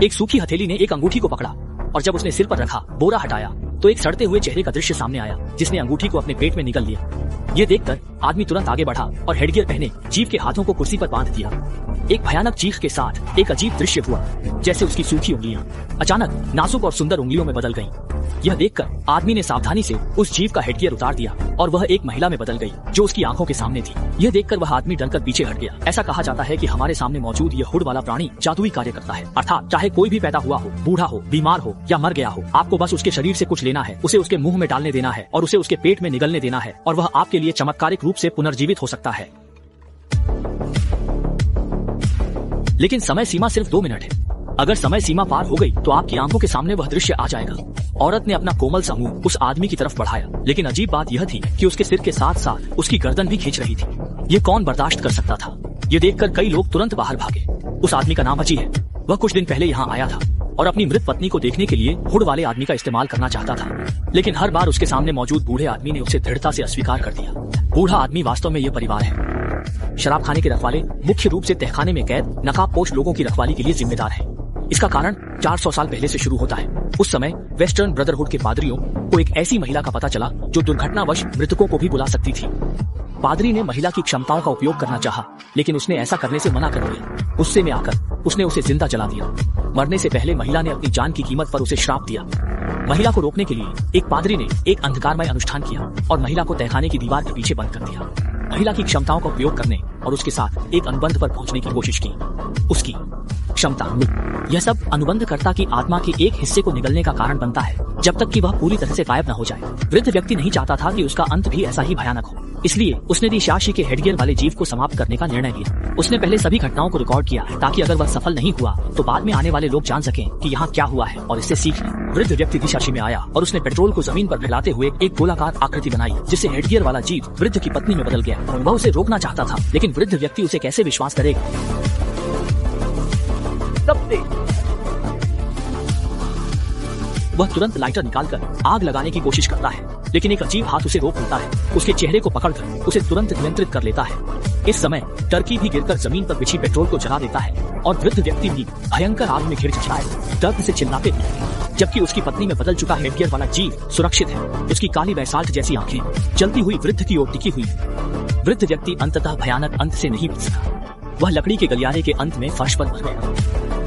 एक सूखी हथेली ने एक अंगूठी को पकड़ा और जब उसने सिर पर रखा, बोरा हटाया तो एक सड़ते हुए चेहरे का दृश्य सामने आया जिसने अंगूठी को अपने पेट में निगल लिया। ये देखकर आदमी तुरंत आगे बढ़ा और हेडगियर पहने जीव के हाथों को कुर्सी पर बांध दिया। एक भयानक चीख के साथ एक अजीब दृश्य हुआ, जैसे उसकी सूखी उंगलियां अचानक नाजुक और सुंदर उंगलियों में बदल गईं। यह देखकर आदमी ने सावधानी से उस जीव का हेडगियर उतार दिया और वह एक महिला में बदल गई जो उसकी आंखों के सामने थी। यह देखकर वह आदमी डरकर पीछे हट गया। ऐसा कहा जाता है कि हमारे सामने मौजूद यह हुड वाला प्राणी जादुई कार्य करता है, अर्थात चाहे कोई भी पैदा हुआ हो, बूढ़ा हो, बीमार हो या मर गया हो, आपको बस उसके शरीर से कुछ लेना है, उसे उसके मुंह में डालने देना है और उसे उसके पेट में निगलने देना है और वह आपके लिए चमत्कारिक रूप से पुनर्जीवित हो सकता है। लेकिन समय सीमा सिर्फ 2 मिनट है। अगर समय सीमा पार हो गई तो आपकी आंखों के सामने वह दृश्य आ जाएगा। औरत ने अपना कोमल सा मुंह उस आदमी की तरफ बढ़ाया, लेकिन अजीब बात यह थी कि उसके सिर के साथ साथ उसकी गर्दन भी खींच रही थी। ये कौन बर्दाश्त कर सकता था? ये देखकर कई लोग तुरंत बाहर भागे। उस आदमी का नाम अजी है। वह कुछ दिन पहले यहाँ आया था और अपनी मृत पत्नी को देखने के लिए हुड वाले आदमी का इस्तेमाल करना चाहता था, लेकिन हर बार उसके सामने मौजूद बूढ़े आदमी ने उसे दृढ़ता से अस्वीकार कर दिया। बूढ़ा आदमी वास्तव में यह परिवार है। शराब खाने के रखवाले मुख्य रूप से तहखाने में कैद नकाबपोश लोगों की रखवाली के लिए जिम्मेदार है। इसका कारण 400 साल पहले से शुरू होता है। उस समय वेस्टर्न ब्रदरहुड के पादरियों को एक ऐसी महिला का पता चला जो दुर्घटनावश मृतकों को भी बुला सकती थी। पादरी ने महिला की क्षमताओं का उपयोग करना चाहा, लेकिन उसने ऐसा करने से मना कर दिया। गुस्से में आकर उसने उसे जिंदा जला दिया। मरने से पहले महिला ने अपनी जान की कीमत पर उसे श्राप दिया। महिला को रोकने के लिए एक पादरी ने एक अंधकारमय अनुष्ठान किया और महिला को तहखाने की दीवार के पीछे बंद कर दिया। महिला की क्षमताओं का उपयोग करने और उसके साथ एक अनुबंध पर पहुंचने की कोशिश की। उसकी क्षमता, यह सब अनुबंधकर्ता की आत्मा के एक हिस्से को निगलने का कारण बनता है, जब तक कि वह पूरी तरह से गायब न हो जाए। वृद्ध व्यक्ति नहीं चाहता था कि उसका अंत भी ऐसा ही भयानक हो, इसलिए उसने दिशाशी के हेडगियर वाले जीव को समाप्त करने का निर्णय लिया। उसने पहले सभी घटनाओं को रिकॉर्ड किया ताकि अगर वह सफल नहीं हुआ तो बाद में आने वाले लोग जान सकें कि यहाँ क्या हुआ है और इससे सीख लें। वृद्ध व्यक्ति दिशाशी में आया और उसने पेट्रोल को जमीन पर फैलाते हुए एक गोलाकार आकृति बनाई, जिससे हेडगियर वाला जीव वृद्ध की पत्नी में बदल गया। वह उसे रोकना चाहता था, लेकिन वृद्ध व्यक्ति उसे कैसे विश्वास करेगा? वह तुरंत लाइटर निकालकर आग लगाने की कोशिश करता है, लेकिन एक अजीब हाथ उसे रोक लेता है। उसके चेहरे को पकड़कर उसे तुरंत नियंत्रित कर लेता है। इस समय टर्की भी गिरकर जमीन पर बिछी पेट्रोल को जला देता है और वृद्ध व्यक्ति भी भयंकर आग में घिर जाता है, दर्द से चिल्लाते हैं। जबकि उसकी पत्नी में बदल चुका हेडगियर वाला जीव सुरक्षित है। उसकी काली बैसाल्ट जैसी आंखें जलती हुई वृद्ध की ओर टिकी हुई। वृद्ध व्यक्ति अंततः भयानक अंत से नहीं बच सका। वह लकड़ी के गलियारे के अंत में फर्श पर मर गया।